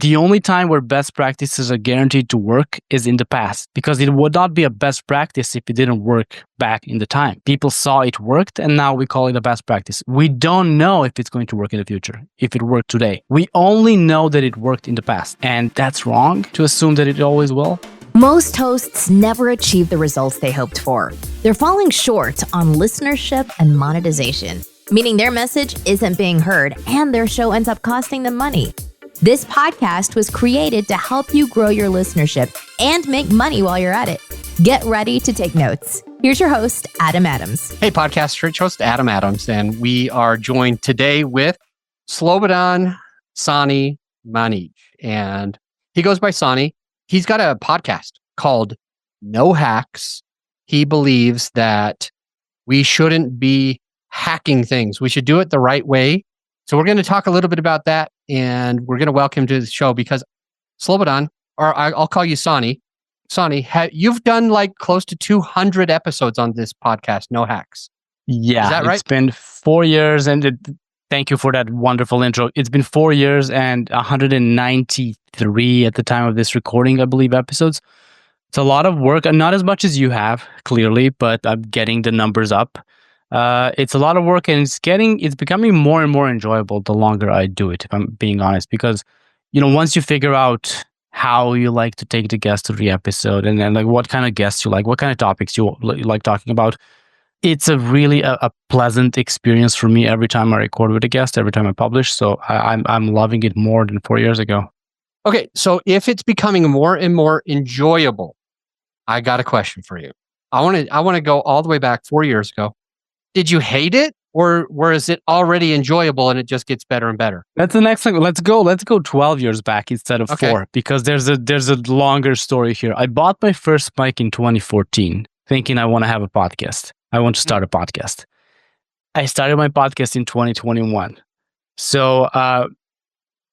The only time where best practices are guaranteed to work is in the past, because it would not be a best practice if it didn't work back in the time. People saw it worked, and now we call it a best practice. We don't know if it's going to work in the future, if it worked today. We only know that it worked in the past, and that's wrong to assume that it always will. Most hosts never achieve the results they hoped for. They're falling short on listenership and monetization, meaning their message isn't being heard and their show ends up costing them money. This podcast was created to help you grow your listenership and make money while you're at it. Get ready to take notes. Here's your host, Adam Adams. Hey, podcast church host Adam Adams, and we are joined today with Slobodan Manić, and he goes by Sani. He's got a podcast called No Hacks. He believes that we shouldn't be hacking things. We should do it the right way. So we're going to talk a little bit about that, and we're going to welcome him to the show because Slobodan, or I'll call you Sani. Sani, you've done like close to 200 episodes on this podcast, No Hacks. Yeah, is that right? It's been 4 years, and thank you for that wonderful intro. It's been 4 years and 193 at the time of this recording, I believe, episodes. It's a lot of work, and not as much as you have, clearly, but I'm getting the numbers up. It's a lot of work, and it's becoming more and more enjoyable the longer I do it, if I'm being honest, because, once you figure out how you like to take the guest to the episode, and then like what kind of guests you like, what kind of topics you like talking about, it's a really a pleasant experience for me every time I record with a guest, every time I publish. So I'm loving it more than 4 years ago. Okay, so if it's becoming more and more enjoyable, I got a question for you. I want to go all the way back 4 years ago. Did you hate it, or is it already enjoyable and it just gets better and better? That's the next thing. Let's go 12 years back instead of 4, because there's a longer story here. I bought my first mic in 2014, thinking I want to have a podcast. I want to start a podcast. I started my podcast in 2021. So,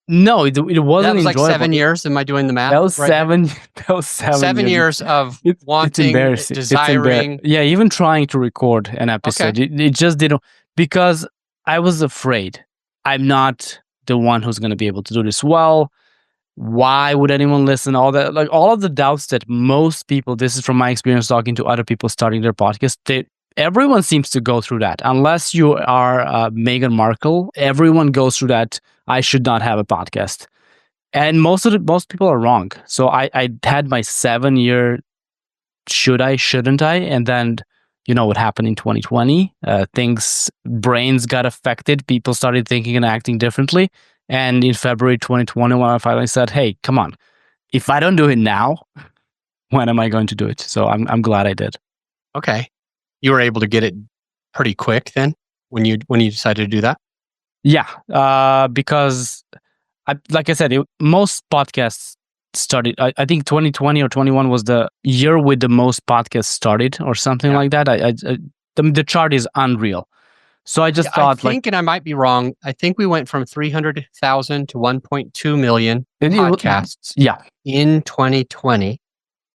no, it wasn't enjoyable. That was like 7 years. Am I doing the math? That was right? 7. That was 7 years of wanting, it's embarrassing. desiring. Yeah, even trying to record an episode, it just didn't, because I was afraid. I'm not the one who's going to be able to do this well. Why would anyone listen? All that, like all of the doubts that most people, this is from my experience talking to other people starting their podcast, everyone seems to go through that. Unless you are Meghan Markle, everyone goes through that. I should not have a podcast. And most people are wrong. So I had my 7-year should I, shouldn't I? And then, what happened in 2020? Brains got affected. People started thinking and acting differently. And in February 2021, I finally said, hey, come on. If I don't do it now, when am I going to do it? So I'm glad I did. Okay. You were able to get it pretty quick then when you decided to do that? Yeah, because like I said, most podcasts started, I think 2020 or 21 was the year with the most podcasts started or something like that. The chart is unreal. So I just thought, and I might be wrong, I think we went from 300,000 to 1.2 million podcasts in 2020.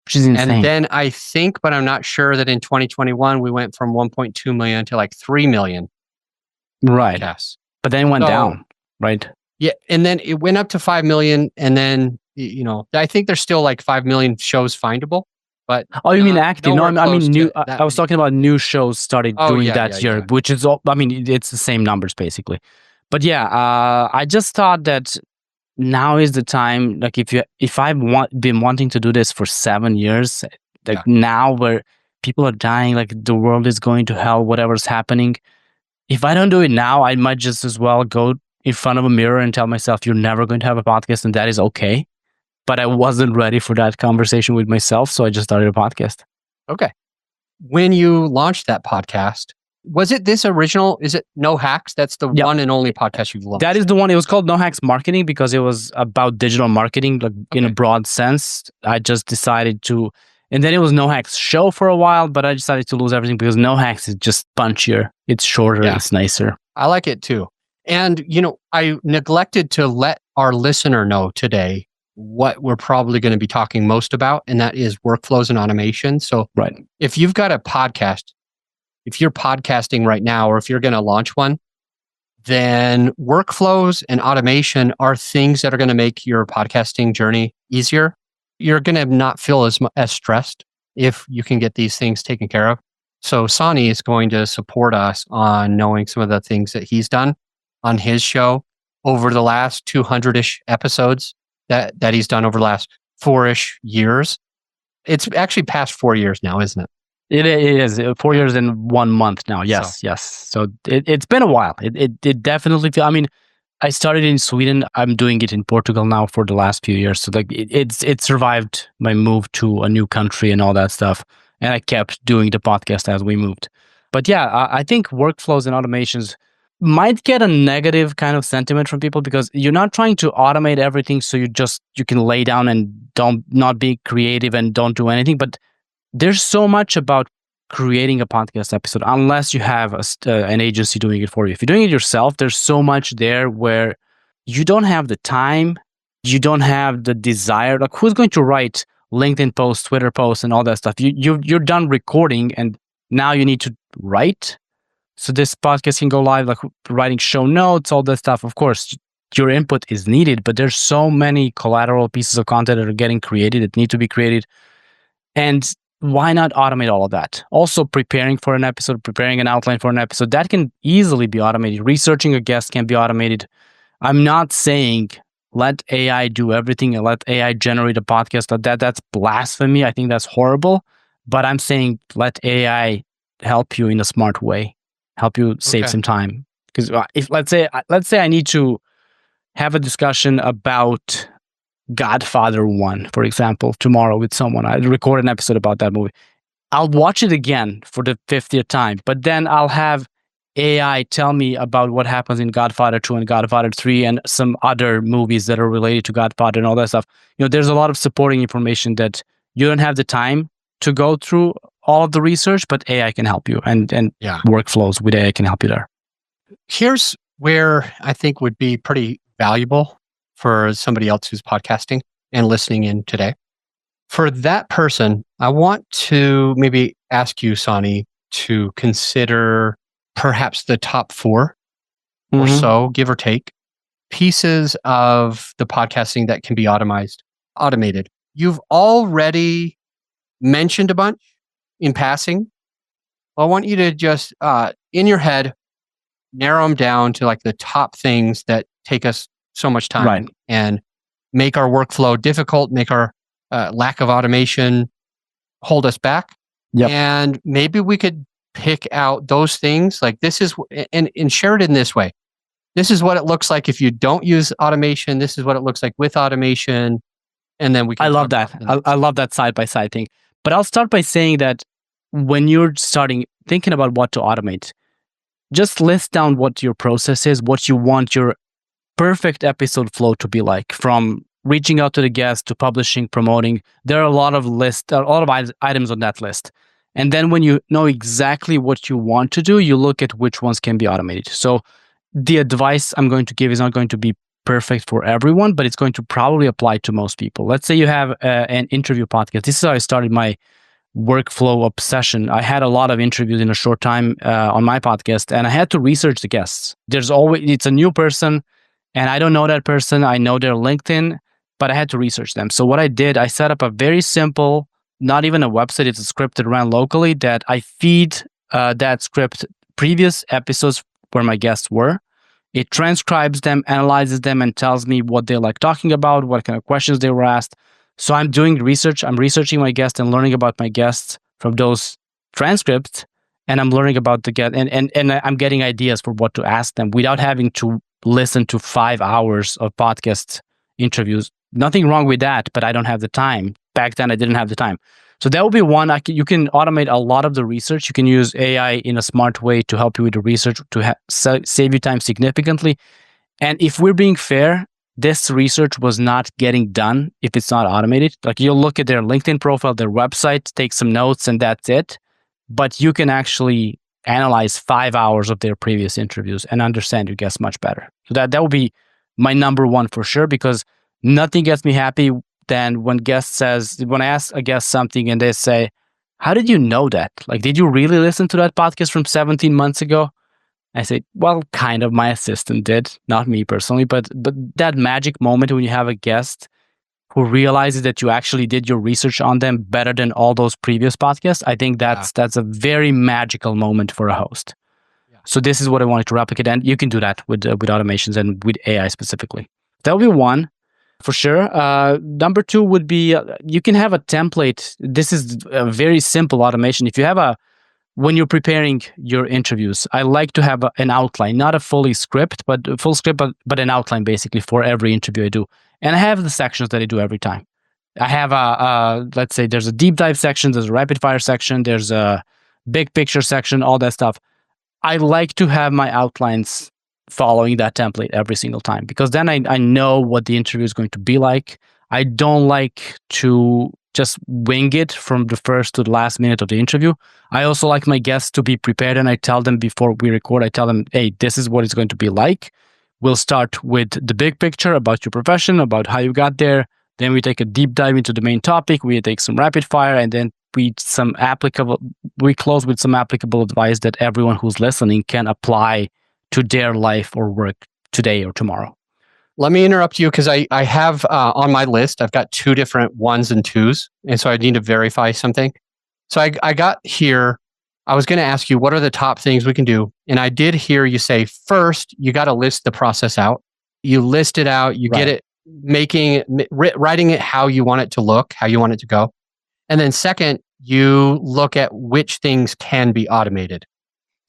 Which is insane. And then I think, but I'm not sure, that in 2021, we went from 1.2 million to like 3 million. Right. Yes. But then it went down, right? Yeah. And then it went up to 5 million. And then, I think there's still like 5 million shows findable. But you mean active? No, I mean new. I was talking about new shows started doing that year, which is all, it's the same numbers basically. But yeah, I just thought that now is the time. Like if I've been wanting to do this for 7 years, now where people are dying, like the world is going to hell, whatever's happening. If I don't do it now, I might just as well go in front of a mirror and tell myself you're never going to have a podcast, and that is okay. But I wasn't ready for that conversation with myself, so I just started a podcast. Okay. When you launched that podcast, was it this original? Is it No Hacks? That's the one and only podcast you've launched. That is the one. It was called No Hacks Marketing because it was about digital marketing, like in a broad sense. I just decided to, and then it was No Hacks Show for a while, but I decided to lose everything because No Hacks is just punchier. It's shorter. It's nicer. I like it too. And, I neglected to let our listener know today what we're probably going to be talking most about, and that is workflows and automation. So if you've got a podcast, if you're podcasting right now, or if you're going to launch one, then workflows and automation are things that are going to make your podcasting journey easier. You're going to not feel as stressed if you can get these things taken care of. So Sani is going to support us on knowing some of the things that he's done on his show over the last 200-ish episodes that he's done over the last 4-ish years. It's actually past 4 years now, isn't it? It is 4 years and 1 month now. Yes, yes. So it's been a while. It definitely feels. I mean, I started in Sweden. I'm doing it in Portugal now for the last few years. So like it survived my move to a new country and all that stuff. And I kept doing the podcast as we moved. But yeah, I think workflows and automations might get a negative kind of sentiment from people because you're not trying to automate everything so you can lay down and not be creative and don't do anything. But there's so much about creating a podcast episode unless you have an agency doing it for you. If you're doing it yourself, there's so much there where you don't have the time, you don't have the desire. Like, who's going to write LinkedIn posts, Twitter posts, and all that stuff? You're done recording, and now you need to write. So this podcast can go live, like writing show notes, all that stuff. Of course, your input is needed, but there's so many collateral pieces of content that are getting created, that need to be created. And why not automate all of that? Also, preparing for an episode, preparing an outline for an episode, that can easily be automated. Researching a guest can be automated. I'm not saying let AI do everything and let AI generate a podcast. That's blasphemy. I think that's horrible. But I'm saying let AI help you in a smart way, help you save some time. Because if let's say I need to have a discussion about Godfather 1, for example, tomorrow with someone. I record an episode about that movie. I'll watch it again for the 50th time, but then I'll have AI tell me about what happens in Godfather 2 and Godfather 3 and some other movies that are related to Godfather and all that stuff. There's a lot of supporting information that you don't have the time to go through all of the research, but AI can help you, and workflows with AI can help you there. Here's where I think would be pretty valuable for somebody else who's podcasting and listening in today. For that person, I want to maybe ask you, Sani, to consider perhaps the top 4 or so, give or take, pieces of the podcasting that can be automated. You've already mentioned a bunch in passing. I want you to just, in your head, narrow them down to like the top things that take us so much time and make our workflow difficult, make our lack of automation hold us back. Yep. And maybe we could pick out those things like this is, and share it in this way. This is what it looks like if you don't use automation. This is what it looks like with automation. And then we can I love that. I love that side-by-side thing. But I'll start by saying that when you're thinking about what to automate, just list down what your process is, what you want your perfect episode flow to be like, from reaching out to the guest to publishing, promoting. There are a lot of items on that list. And then when you know exactly what you want to do, you look at which ones can be automated. So the advice I'm going to give is not going to be perfect for everyone, but it's going to probably apply to most people. Let's say you have an interview podcast. This is how I started my workflow obsession. I had a lot of interviews in a short time on my podcast, and I had to research the guests. It's a new person, and I don't know that person. I know their LinkedIn, but I had to research them. So what I did, I set up a very simple, not even a website, it's a script that ran locally, that I feed that script previous episodes where my guests were. It transcribes them, analyzes them, and tells me what they like talking about, what kind of questions they were asked. So I'm doing research. I'm researching my guests and learning about my guests from those transcripts, and I'm learning about the guest, and I'm getting ideas for what to ask them without having to listen to 5 hours of podcast interviews. Nothing wrong with that, but I don't have the time. Back then, I didn't have the time. So that would be one. You can automate a lot of the research. You can use AI in a smart way to help you with the research, to save you time significantly. And if we're being fair, this research was not getting done if it's not automated. Like, you'll look at their LinkedIn profile, their website, take some notes, and that's it. But you can actually analyze 5 hours of their previous interviews and understand your guests much better. So that would be my number one for sure, because nothing gets me happy than when I ask a guest something and they say, "How did you know that? Like, did you really listen to that podcast from 17 months ago?" I say, well, kind of my assistant did, not me personally, but that magic moment when you have a guest who realizes that you actually did your research on them better than all those previous podcasts, I think that's a very magical moment for a host. Yeah. So this is what I wanted to replicate, and you can do that with automations and with AI specifically. That'll be one. For sure. Number two would be you can have a template. This is a very simple automation. If you have when you're preparing your interviews, I like to have an outline, not a full script, but but an outline basically for every interview I do. And I have the sections that I do every time. I have let's say there's a deep dive section, there's a rapid fire section, there's a big picture section, all that stuff. I like to have my outlines following that template every single time, because then I know what the interview is going to be like. I don't like to just wing it from the first to the last minute of the interview. I also like my guests to be prepared, and I tell them before we record, I tell them, hey, this is what it's going to be like. We'll start with the big picture about your profession, about how you got there. Then we take a deep dive into the main topic. We take some rapid fire, and then we close with some applicable advice that everyone who's listening can apply to their life or work today or tomorrow. Let me interrupt you because I have on my list, I've got 2 different 1s and 2s. And so I need to verify something. So I got here, I was going to ask you, what are the top things we can do? And I did hear you say, first, you got to list the process out. You list it out, you get it, writing it how you want it to look, how you want it to go. And then second, you look at which things can be automated.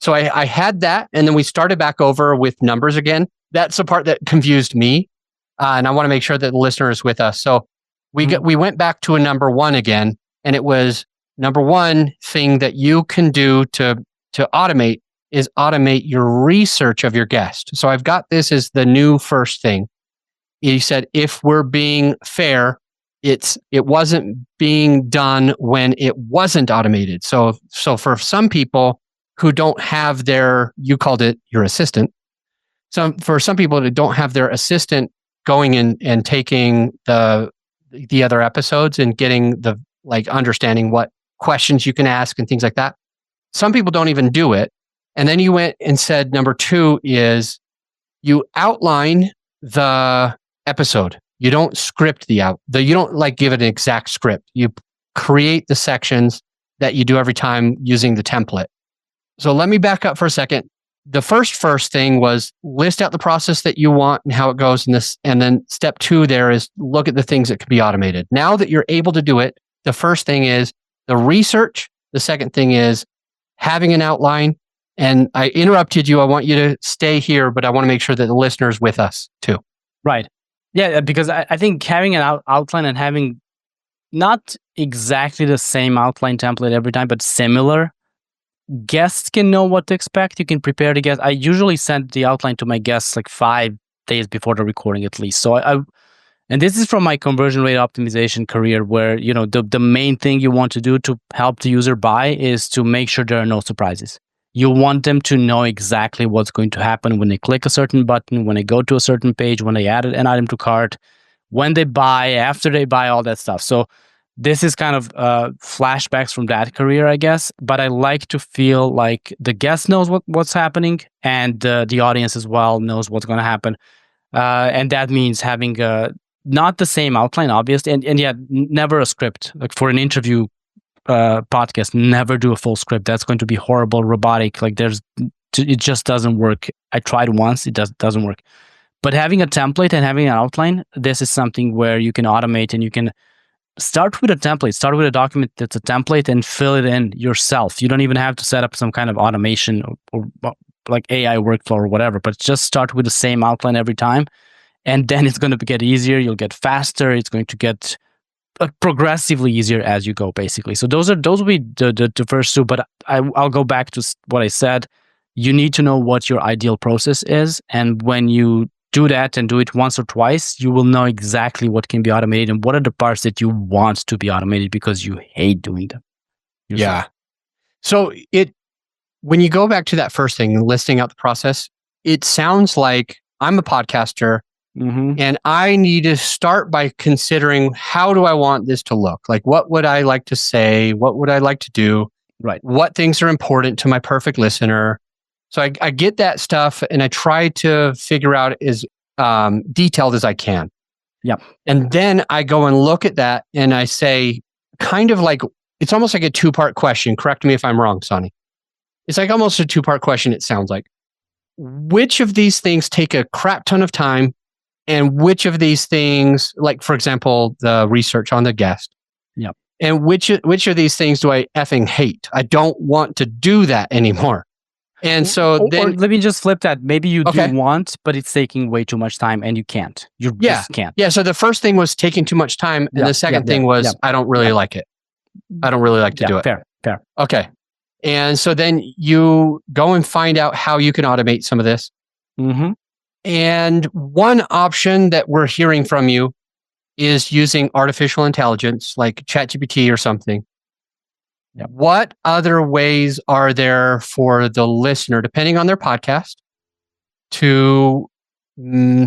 So I had that, and then we started back over with numbers again. That's the part that confused me, and I want to make sure that the listener is with us. So we went back to a number 1 again, and it was number 1 thing that you can do to automate is automate your research of your guest. So I've got this as the new first thing. You said, if we're being fair, it wasn't being done when it wasn't automated. So for some people who don't have you called it your assistant. For some people that don't have their assistant going in and taking the other episodes and getting understanding what questions you can ask and things like that. Some people don't even do it. And then you went and said, number 2 is you outline the episode. You don't script you don't give it an exact script. You create the sections that you do every time using the template. So let me back up for a second. The first thing was list out the process that you want and how it goes in this. And then step 2 there is look at the things that can be automated. Now that you're able to do it, the first thing is the research. The second thing is having an outline. And I interrupted you. I want you to stay here, but I want to make sure that the listener's with us too. Right. Yeah, because I think having an outline and having not exactly the same outline template every time, but similar, guests can know what to expect. You can prepare the guest. I usually send the outline to my guests 5 days before the recording at least. So and this is from my conversion rate optimization career, where the main thing you want to do to help the user buy is to make sure there are no surprises. You want them to know exactly what's going to happen when they click a certain button, when they go to a certain page, when they add an item to cart, when they buy, after they buy, all that stuff. So this is kind of flashbacks from that career, I guess. But I like to feel like the guest knows what's happening, and the audience as well knows what's going to happen. And that means having not the same outline, obviously, and yet never a script. Like for an interview podcast, never do a full script. That's going to be horrible, robotic. It just doesn't work. I tried once, it doesn't work. But having a template and having an outline, this is something where you can automate, and you can start with a template. Start with a document that's a template and fill it in yourself. You don't even have to set up some kind of automation or like AI workflow or whatever, but just start with the same outline every time. And then it's going to get easier. You'll get faster. It's going to get progressively easier as you go, basically. So those will be the first 2, but I'll go back to what I said. You need to know what your ideal process is. And when you do that and do it once or twice, you will know exactly what can be automated and what are the parts that you want to be automated because you hate doing them yourself. Yeah. So when you go back to that first thing, listing out the process, it sounds like I'm a podcaster and I need to start by considering, how do I want this to look? Like, what would I like to say? What would I like to do? Right. What things are important to my perfect listener? So I get that stuff and I try to figure out as detailed as I can. Yep. And then I go and look at that and I say, kind of like, it's almost like a two-part question. Correct me if I'm wrong, Sani. It's like almost a two-part question, it sounds like. Which of these things take a crap ton of time, and which of these things, like for example, the research on the guest. Yep. And which of these things do I effing hate? I don't want to do that anymore. And so then, or let me just flip that. Maybe you do want, but it's taking way too much time and you can't. You just can't. Yeah. So the first thing was taking too much time. And the second thing was, I don't really like it. I don't really like to do it. Fair. Okay. And so then you go and find out how you can automate some of this. Mm-hmm. And one option that we're hearing from you is using artificial intelligence like ChatGPT or something. Yep. What other ways are there for the listener, depending on their podcast, to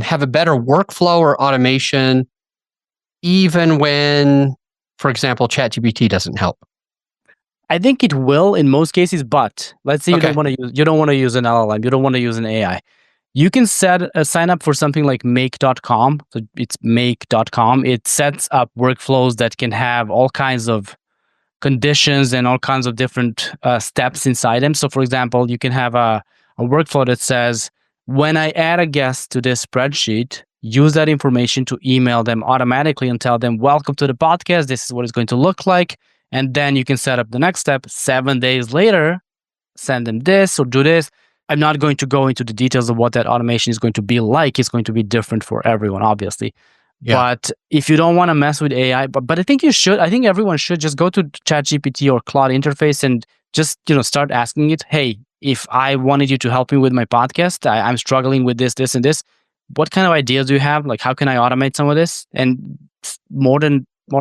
have a better workflow or automation, even when, for example, ChatGPT doesn't help? I think it will in most cases, but let's say you don't want to use an LLM, you don't want to use an AI. You can sign up for something like make.com. So it's make.com. It sets up workflows that can have all kinds of conditions and all kinds of different steps inside them. So for example, you can have a workflow that says, when I add a guest to this spreadsheet, use that information to email them automatically and tell them, welcome to the podcast. This is what it's going to look like. And then you can set up the next step. 7 days later, send them this or do this. I'm not going to go into the details of what that automation is going to be like. It's going to be different for everyone, obviously. Yeah. But if you don't want to mess with AI, but I think you should. I think everyone should just go to ChatGPT or Claude interface and just start asking it. Hey, if I wanted you to help me with my podcast, I'm struggling with this, this, and this. What kind of ideas do you have? Like, how can I automate some of this? And more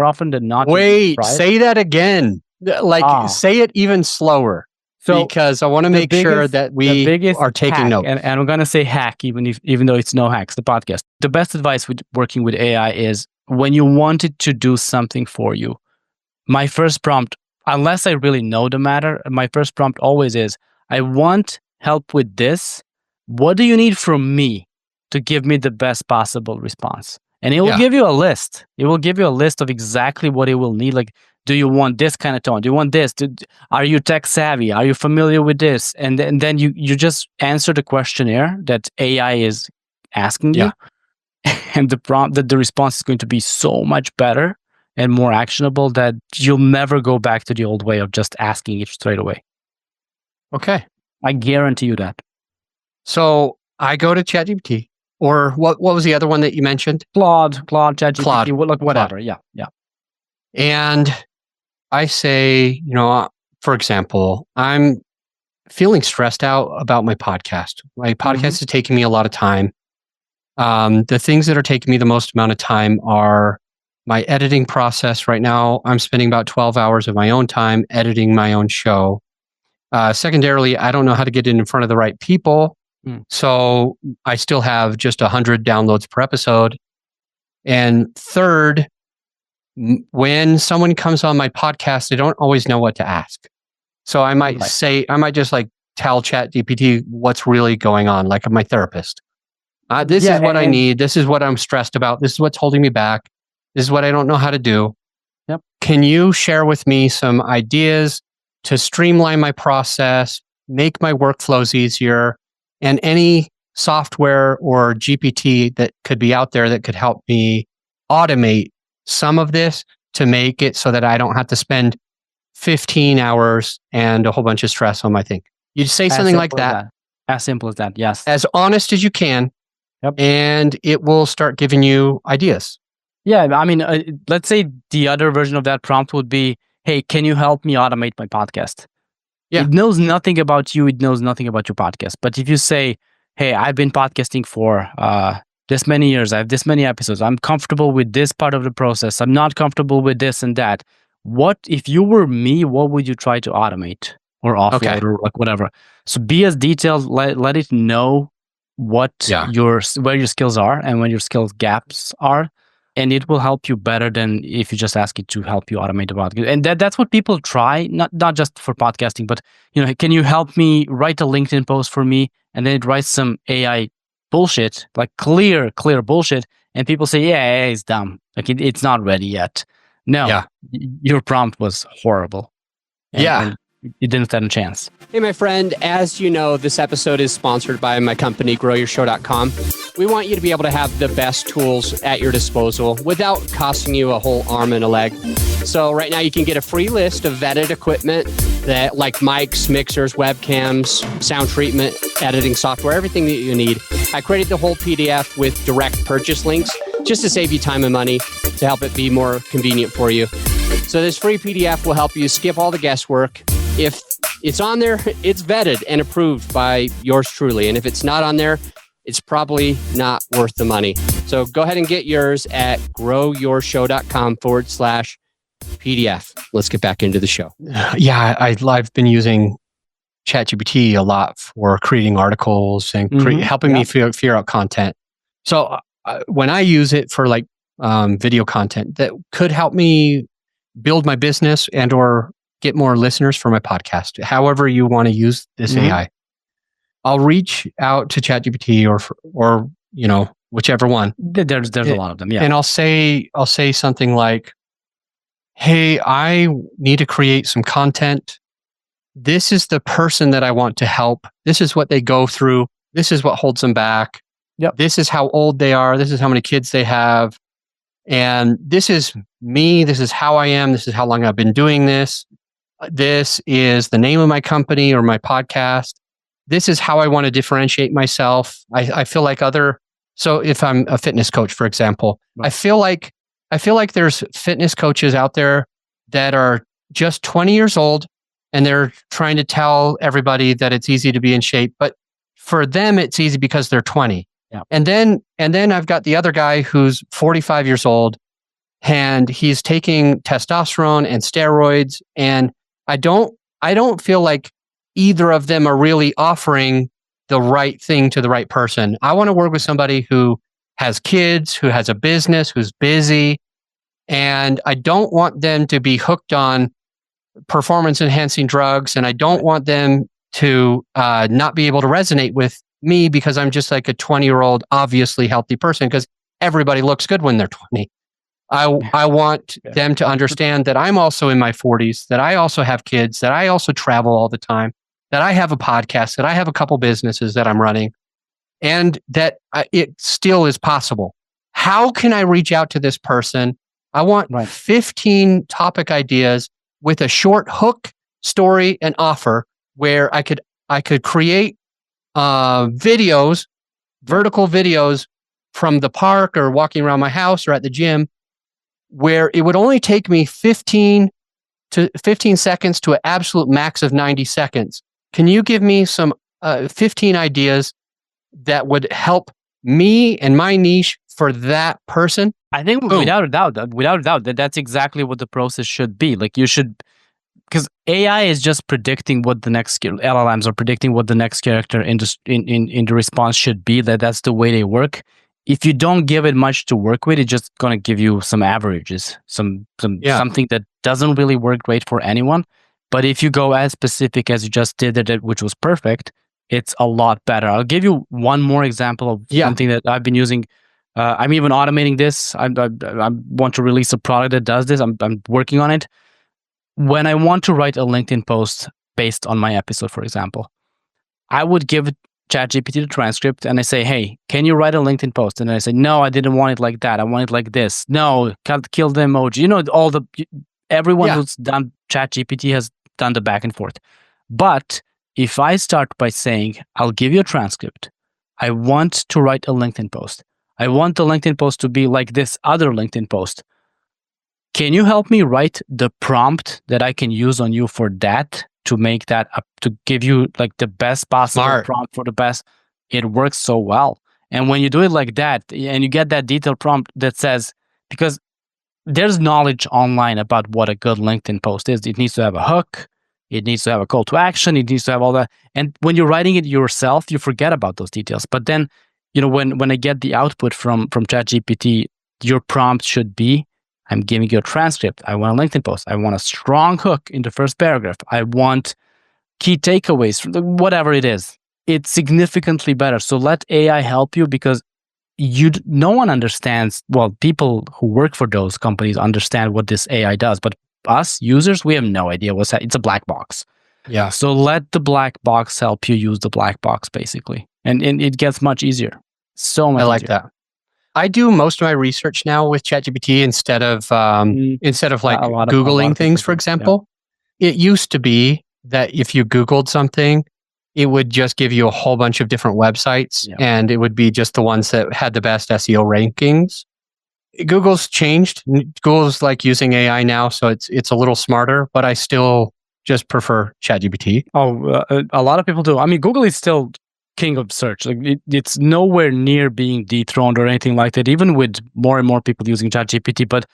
often than not. Wait, say that again. Like, say it even slower. So, because I want to make sure that we are taking notes. And I'm going to say hack, even though it's no hacks, the podcast. The best advice with working with AI is when you want it to do something for you, my first prompt, unless I really know the matter, my first prompt always is, I want help with this. What do you need from me to give me the best possible response? And it will give you a list. It will give you a list of exactly what it will need. Like, do you want this kind of tone? Do you want this? Are you tech savvy? Are you familiar with this? And then you just answer the questionnaire that AI is asking you. And the response is going to be so much better and more actionable that you'll never go back to the old way of just asking it straight away. Okay. I guarantee you that. So I go to ChatGPT. Or what was the other one that you mentioned? Claude, ChatGPT, whatever. Yeah. And I say, for example, I'm feeling stressed out about my podcast. My podcast is taking me a lot of time. The things that are taking me the most amount of time are my editing process. Right now, I'm spending about 12 hours of my own time editing my own show. Secondarily, I don't know how to get it in front of the right people. So I still have just 100 downloads per episode. And third, when someone comes on my podcast, they don't always know what to ask. So I might just like tell ChatGPT what's really going on, like my therapist. This is what I need. This is what I'm stressed about. This is what's holding me back. This is what I don't know how to do. Yep. Can you share with me some ideas to streamline my process, make my workflows easier, and any software or GPT that could be out there that could help me automate some of this to make it so that I don't have to spend 15 hours and a whole bunch of stress on my thing. You say something like that. As simple as that, yes. As honest as you can. Yep. And it will start giving you ideas. Yeah, I mean, let's say the other version of that prompt would be, hey, can you help me automate my podcast? Yeah. It knows nothing about you. It knows nothing about your podcast. But if you say, hey, I've been podcasting for this many years. I have this many episodes. I'm comfortable with this part of the process. I'm not comfortable with this and that. What, if you were me, what would you try to automate or offload or like whatever? So be as detailed. Let it know what where your skills are and when your skills gaps are. and it will help you better than if you just ask it to help you automate the podcast. And that's what people try, not just for podcasting, but can you help me write a LinkedIn post for me? And then it writes some AI bullshit, like clear bullshit, and people say, yeah, AI is dumb, like it's not ready yet. No, your prompt was horrible. And you didn't stand a chance. Hey, my friend, as you know, this episode is sponsored by my company, GrowYourShow.com. We want you to be able to have the best tools at your disposal without costing you a whole arm and a leg. So right now you can get a free list of vetted equipment that like mics, mixers, webcams, sound treatment, editing software, everything that you need. I created the whole PDF with direct purchase links just to save you time and money, to help it be more convenient for you. So this free PDF will help you skip all the guesswork. If it's on there, it's vetted and approved by yours truly. And if it's not on there, it's probably not worth the money. So go ahead and get yours at growyourshow.com/PDF. Let's get back into the show. Yeah, I've been using ChatGPT a lot for creating articles and helping me figure out content. So when I use it for like video content that could help me build my business and or get more listeners for my podcast, however you want to use this AI, I'll reach out to ChatGPT or whichever one. There's a lot of them, yeah. And I'll say something like, "Hey, I need to create some content. This is the person that I want to help. This is what they go through. This is what holds them back. Yep. This is how old they are. This is how many kids they have. And this is me. This is how I am. This is how long I've been doing this. This is the name of my company or my podcast. This is how I want to differentiate myself. I feel like so if I'm a fitness coach, for example, right. I feel like there's fitness coaches out there that are just 20 years old and they're trying to tell everybody that it's easy to be in shape, but for them, it's easy because they're 20. Yeah. And then I've got the other guy who's 45 years old and he's taking testosterone and steroids. And I don't feel like either of them are really offering the right thing to the right person. I want to work with somebody who has kids, who has a business, who's busy. And I don't want them to be hooked on performance enhancing drugs. And I don't want them to not be able to resonate with me because I'm just like a 20-year-old, obviously healthy person, because everybody looks good when they're 20. I want them to understand that I'm also in my 40s, that I also have kids, that I also travel all the time, that I have a podcast, that I have a couple businesses that I'm running, and that it still is possible. How can I reach out to this person? I want 15 topic ideas with a short hook, story, and offer where I could create videos, vertical videos from the park or walking around my house or at the gym, where it would only take me 15 seconds to an absolute max of 90 seconds. Can you give me some 15 ideas that would help me and my niche for that person? I think without a doubt, that's exactly what the process should be. Like because AI is just predicting what the next LLMs are predicting what the next character in the response should be. That's the way they work. If you don't give it much to work with, it's just gonna give you some averages, something that doesn't really work great for anyone. But if you go as specific as you just did it, which was perfect, it's a lot better. I'll give you one more example of something that I've been using. I'm even automating this. I want to release a product that does this. I'm working on it. When I want to write a LinkedIn post based on my episode, for example, I would give ChatGPT the transcript and I say, hey, can you write a LinkedIn post? And I say, no, I didn't want it like that. I want it like this. No, kill the emoji. Everyone who's done ChatGPT has done the back and forth. But if I start by saying, I'll give you a transcript, I want to write a LinkedIn post. I want the LinkedIn post to be like this other LinkedIn post. Can you help me write the prompt that I can use on you for that, to make that up, to give you like the best possible prompt for the best? It works so well. And when you do it like that and you get that detailed prompt that says, because there's knowledge online about what a good LinkedIn post is. It needs to have a hook. It needs to have a call to action. It needs to have all that. And when you're writing it yourself, you forget about those details. But then, when I get the output from ChatGPT, your prompt should be, I'm giving you a transcript. I want a LinkedIn post. I want a strong hook in the first paragraph. I want key takeaways, whatever it is. It's significantly better. So let AI help you, because no one understands. Well, people who work for those companies understand what this AI does, but us users, we have no idea what's that. It's a black box. Yeah. So let the black box help you use the black box, basically, and it gets much easier. So much. I like easier. that. I do most of my research now with ChatGPT instead of like Googling things, for example. Yeah. It used to be that if you Googled something, it would just give you a whole bunch of different websites, and it would be just the ones that had the best SEO rankings. Google's changed. Google's like using AI now, so it's a little smarter, but I still just prefer ChatGPT. A lot of people do. I mean, Google is still king of search. Like it's nowhere near being dethroned or anything like that, even with more and more people using ChatGPT. But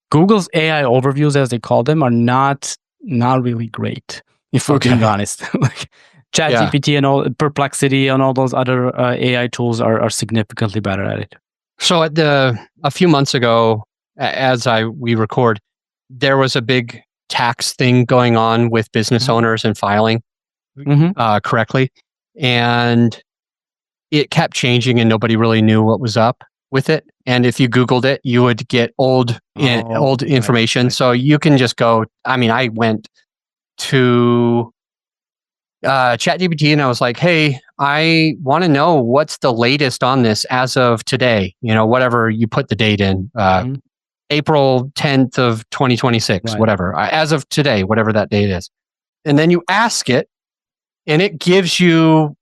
Google's AI overviews, as they call them, are not really great, if we're being honest. Like ChatGPT and all, Perplexity and all those other AI tools are significantly better at it. So a few months ago, as we record, there was a big tax thing going on with business owners and filing correctly. And it kept changing and nobody really knew what was up with it. And if you Googled it, you would get old information. Right. So you can just go, I mean, I went to ChatGPT and I was like, hey, I want to know what's the latest on this as of today, whatever you put the date in, April 10th of 2026, whatever, as of today, whatever that date is. And then you ask it, and it gives you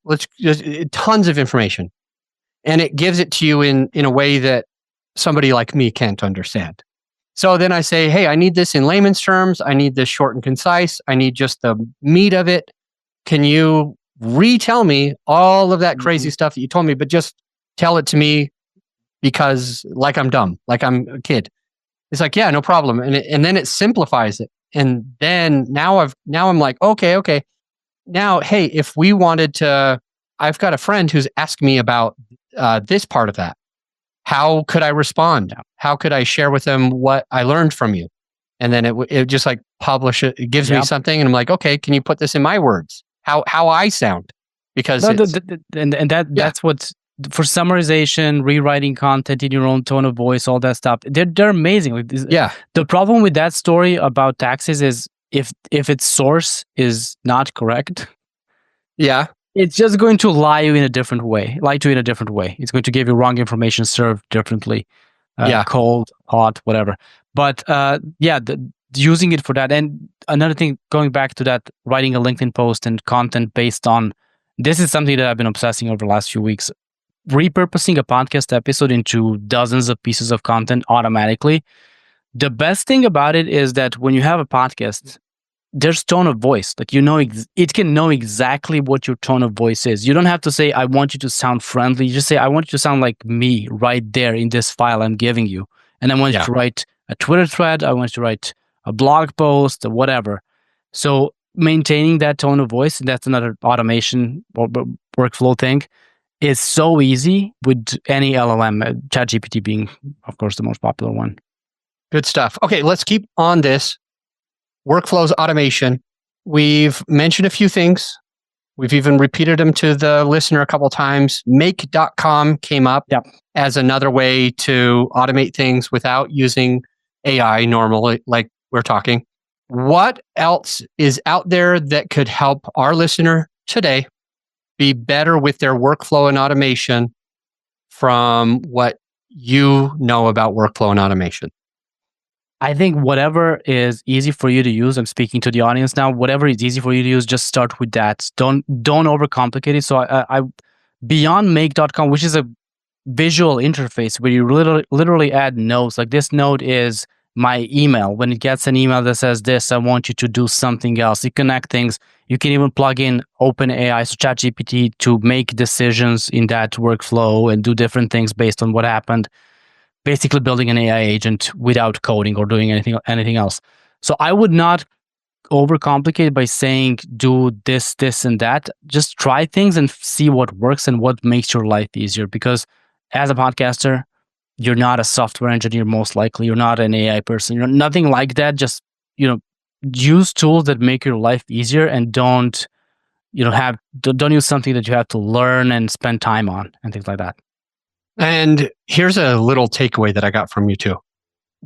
tons of information, and it gives it to you in a way that somebody like me can't understand. So then I say, hey, I need this in layman's terms. I need this short and concise. I need just the meat of it. Can you retell me all of that crazy stuff that you told me, but just tell it to me because like I'm dumb, like I'm a kid. It's like, yeah, no problem. And then it simplifies it. And then now I'm like, okay. Now, hey, if we wanted to, I've got a friend who's asked me about this part of that. How could I respond? How could I share with them what I learned from you? And then it just like publish it. It gives me something, and I'm like, okay, can you put this in my words? How I sound? Because that's what, for summarization, rewriting content in your own tone of voice, all that stuff. They're amazing. Like the problem with that story about taxes is if its source is not correct, it's just going to lie to you in a different way. It's going to give you wrong information served differently. Cold, hot, whatever. But using it for that. And another thing, going back to that, writing a LinkedIn post and content based on, this is something that I've been obsessing over the last few weeks. Repurposing a podcast episode into dozens of pieces of content automatically. The best thing about it is that when you have a podcast, there's tone of voice. Like, it can know exactly what your tone of voice is. You don't have to say, I want you to sound friendly. You just say, I want you to sound like me right there in this file I'm giving you. And I want you to write a Twitter thread. I want you to write a blog post or whatever. So maintaining that tone of voice, that's another automation or workflow thing, is so easy with any LLM, ChatGPT being, of course, the most popular one. Good stuff. Okay, let's keep on this. Workflows, automation. We've mentioned a few things. We've even repeated them to the listener a couple of times. Make.com came up as another way to automate things without using AI normally, like we're talking. What else is out there that could help our listener today be better with their workflow and automation from what you know about workflow and automation? I think whatever is easy for you to use, I'm speaking to the audience now, whatever is easy for you to use, just start with that. Don't overcomplicate it. So I beyond make.com, which is a visual interface where you literally add notes. Like, this note is my email. When it gets an email that says this, I want you to do something else. You connect things. You can even plug in OpenAI, so ChatGPT, to make decisions in that workflow and do different things based on what happened. Basically building an AI agent without coding or doing anything else. So I would not overcomplicate by saying do this, and that. Just try things and see what works and what makes your life easier. Because as a podcaster, you're not a software engineer, most likely. You're not an AI person. You're nothing like that. Just, use tools that make your life easier, and don't use something that you have to learn and spend time on and things like that. And here's a little takeaway that I got from you too.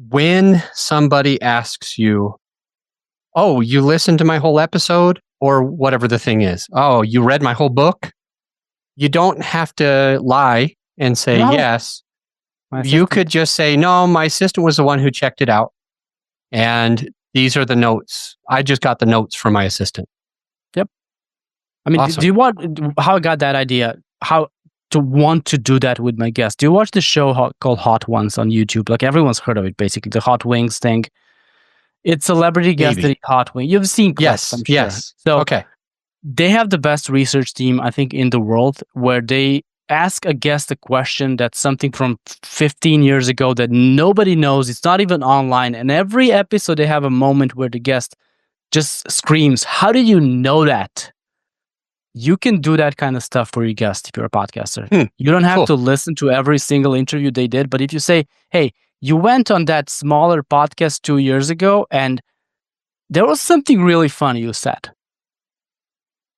When somebody asks you, oh, you listened to my whole episode, or whatever the thing is, oh, you read my whole book, you don't have to lie and say yes. You could just say, no, my assistant was the one who checked it out, and these are the notes. I just got the notes from my assistant. Yep. I mean, awesome. Do you want how I got that idea? How to want to do that with my guests? Do you watch the show called Hot Ones on YouTube? Like, everyone's heard of it, basically, the hot wings thing. It's celebrity guests that eat hot wings. You've seen clips, I'm sure. Yes. So okay. They have the best research team, I think, in the world, where they ask a guest a question that's something from 15 years ago that nobody knows. It's not even online. And every episode, they have a moment where the guest just screams, how do you know that? You can do that kind of stuff for your guest if you're a podcaster. You don't have to listen to every single interview they did. But if you say, hey, you went on that smaller podcast 2 years ago, and there was something really funny you said.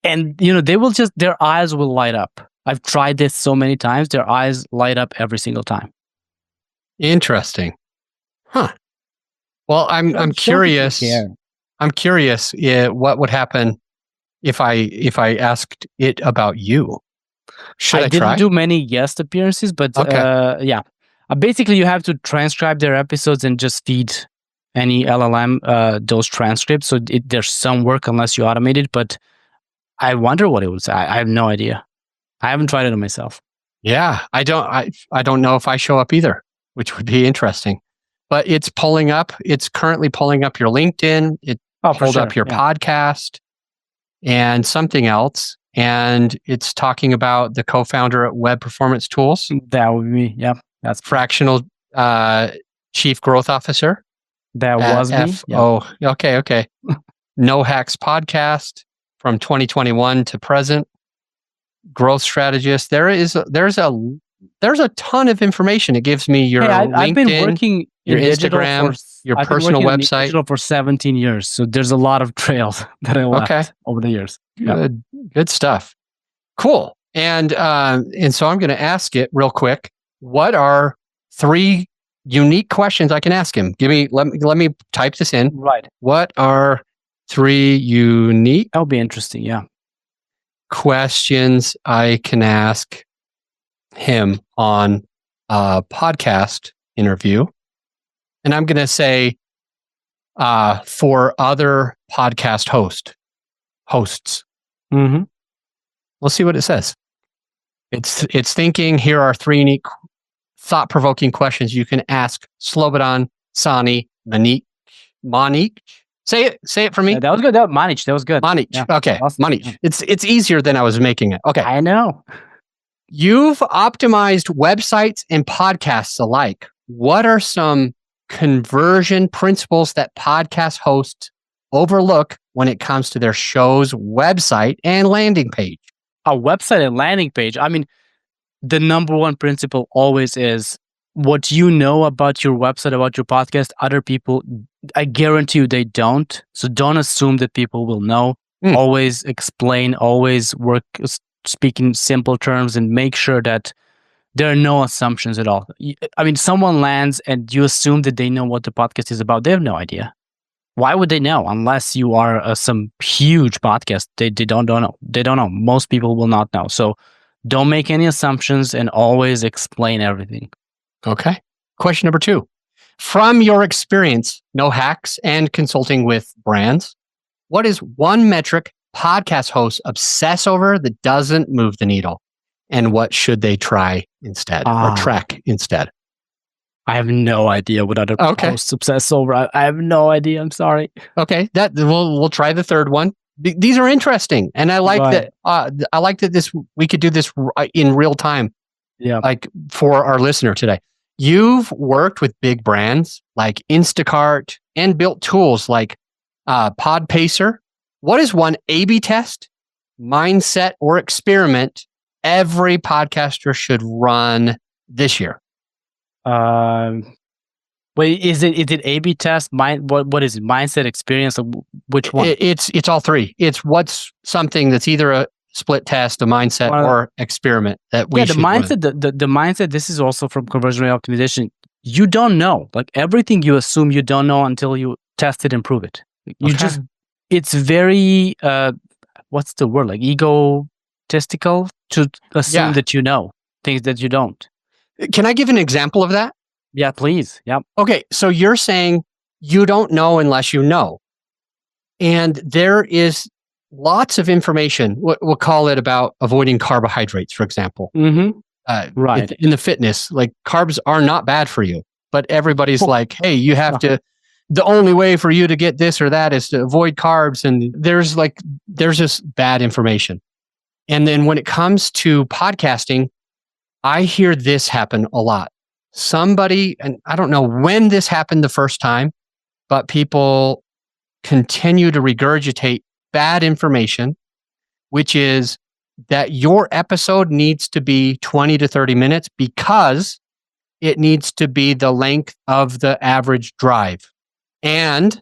And, they will their eyes will light up. I've tried this so many times. Their eyes light up every single time. Interesting. Huh. Well, I'm curious. I'm curious what would happen if I asked it about you. Should I try? Didn't do many guest appearances, but yeah. Basically, you have to transcribe their episodes and just feed any LLM those transcripts. So there's some work unless you automate it, but I wonder what it would say. I have no idea. I haven't tried it on myself. Yeah, I don't know if I show up either, which would be interesting. But it's pulling up. It's currently pulling up your LinkedIn. It pulled up your podcast and something else. And it's talking about the co-founder at Web Performance Tools. That would be me. Yeah, that's fractional chief growth officer. That was me. Oh, okay. No Hacks podcast from 2021 to present. Growth strategist. There's a ton of information. It gives me your LinkedIn, I've been working your Instagram, your personal website. Digital for 17 years. So there's a lot of trails that I left over the years. Good stuff. Cool. And so I'm going to ask it real quick. What are 3 unique questions I can ask him? Let me type this in. Right. What are 3 unique? That'll be interesting. Yeah. Questions I can ask him on a podcast interview. And I'm going to say for other podcast hosts. Mm-hmm. We'll see what it says. It's thinking, here are 3 unique thought-provoking questions you can ask Slobodan, Sani, Manić. Say it for me. That was good. Manić. That was good. Manić. Yeah. Okay. Awesome. Manić. Yeah. It's easier than I was making it. Okay. I know. You've optimized websites and podcasts alike. What are some conversion principles that podcast hosts overlook when it comes to their show's website and landing page? A website and landing page. I mean, the number one principle always is what you know about your website, about your podcast, other people, I guarantee you they don't. So don't assume that people will know. Always explain, always speak in simple terms, and make sure that there are no assumptions at all. I mean, someone lands and you assume that they know what the podcast is about. They have no idea. Why would they know? Unless you are some huge podcast, they don't know. They don't know. Most people will not know. So don't make any assumptions and always explain everything. Okay. Question number 2. From your experience, No Hacks and consulting with brands, what is one metric podcast hosts obsess over that doesn't move the needle? And what should they try instead or track instead? I have no idea what other hosts obsess over. I have no idea. I'm sorry. Okay. We'll try the third one. These are interesting. And I like that. I like that we could do this in real time. Yeah. Like for our listener today. You've worked with big brands like Instacart and built tools like Podpacer. What is one A/B test, mindset, or experiment every podcaster should run this year? Wait, is it A/B test? What is it? Mindset, experience? Which one? It's all three. It's what's something that's either a split test, a mindset, or experiment that we should mindset. run. The mindset. This is also from conversion rate optimization. You don't know. Like everything you assume you don't know until you test it and prove it. You just. It's very. What's the word? Like egotistical to assume that you know things that you don't. Can I give an example of that? Yeah, please. Yeah. Okay, so you're saying you don't know unless you know. And there is lots of information, we'll call it about avoiding carbohydrates, for example. Right. In the fitness, like carbs are not bad for you, but everybody's like, hey, you have to, the only way for you to get this or that is to avoid carbs. And there's just bad information. And then when it comes to podcasting, I hear this happen a lot. Somebody, and I don't know when this happened the first time, but people continue to regurgitate bad information, which is that your episode needs to be 20 to 30 minutes because it needs to be the length of the average drive. And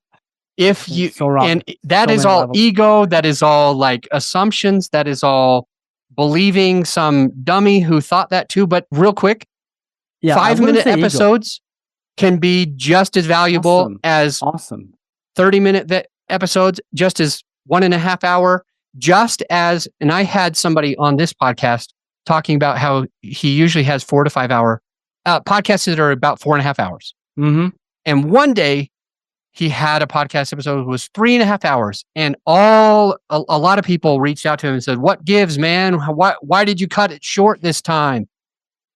if you, and that is all ego, that is all like assumptions, that is all believing some dummy who thought that too. But real quick, 5-minute episodes can be just as valuable as 30-minute episodes, just as 1.5 hour, just as, and I had somebody on this podcast talking about how he usually has 4 to 5 hour podcasts that are about 4.5 hours. And one day he had a podcast episode that was 3.5 hours, and a lot of people reached out to him and said, "What gives, man? Why did you cut it short this time?"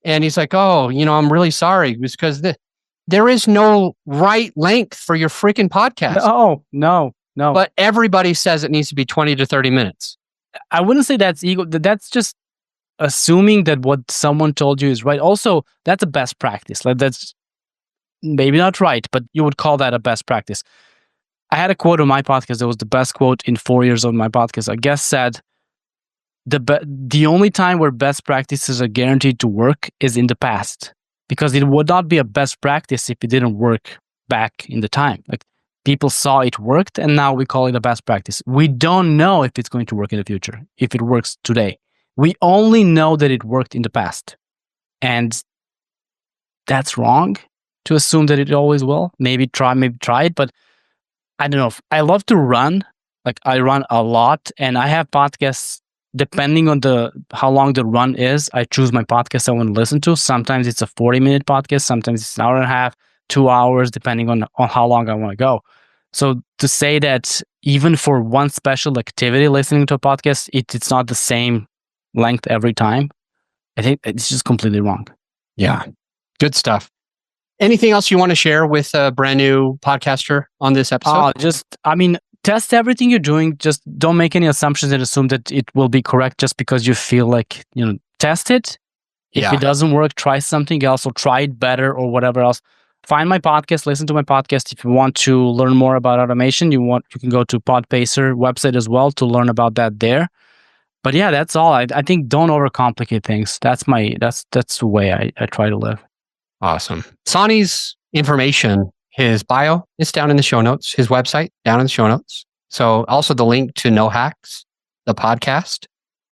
And he's like, "Oh, I'm really sorry. It's because there is no right length for your freaking podcast." Oh, no. But everybody says it needs to be 20 to 30 minutes. I wouldn't say that's ego. That's just assuming that what someone told you is right. Also, that's a best practice. Like that's maybe not right, but you would call that a best practice. I had a quote on my podcast that was the best quote in 4 years on my podcast. A guest said, the only time where best practices are guaranteed to work is in the past, because it would not be a best practice if it didn't work back in the time. Like people saw it worked, and now we call it a best practice. We don't know if it's going to work in the future, if it works today. We only know that it worked in the past. And that's wrong to assume that it always will. Maybe try it, but I don't know. I love to run. Like I run a lot, and I have podcasts. Depending on how long the run is, I choose my podcast I want to listen to. Sometimes it's a 40-minute podcast. Sometimes it's an hour and a half, 2 hours, depending on how long I want to go. So to say that even for one special activity, listening to a podcast, it's not the same length every time, I think it's just completely wrong. Yeah. Good stuff. Anything else you want to share with a brand new podcaster on this episode? Test everything you're doing. Just don't make any assumptions and assume that it will be correct just because you feel like, test it. If it doesn't work, try something else or try it better or whatever else. Find my podcast, listen to my podcast. If you want to learn more about automation, you can go to Podpacer website as well to learn about that there. But yeah, that's all. I think don't overcomplicate things. That's the way I try to live. Awesome. Sani's information, his bio is down in the show notes. His website down in the show notes. So also the link to No Hacks, the podcast,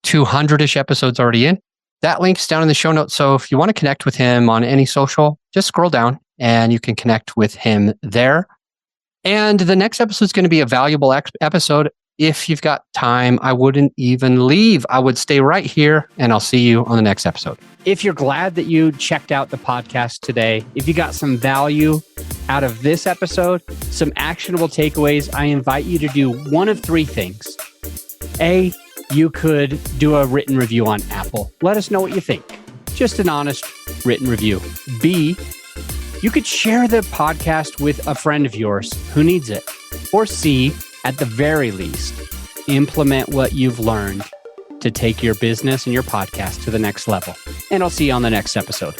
200-ish episodes already in. That link's down in the show notes. So if you want to connect with him on any social, just scroll down and you can connect with him there. And the next episode is going to be a valuable episode. If you've got time, I wouldn't even leave. I would stay right here, and I'll see you on the next episode. If you're glad that you checked out the podcast today, if you got some value out of this episode, some actionable takeaways, I invite you to do one of 3 things. A, you could do a written review on Apple. Let us know what you think. Just an honest written review. B, you could share the podcast with a friend of yours who needs it. Or C, at the very least, implement what you've learned to take your business and your podcast to the next level. And I'll see you on the next episode.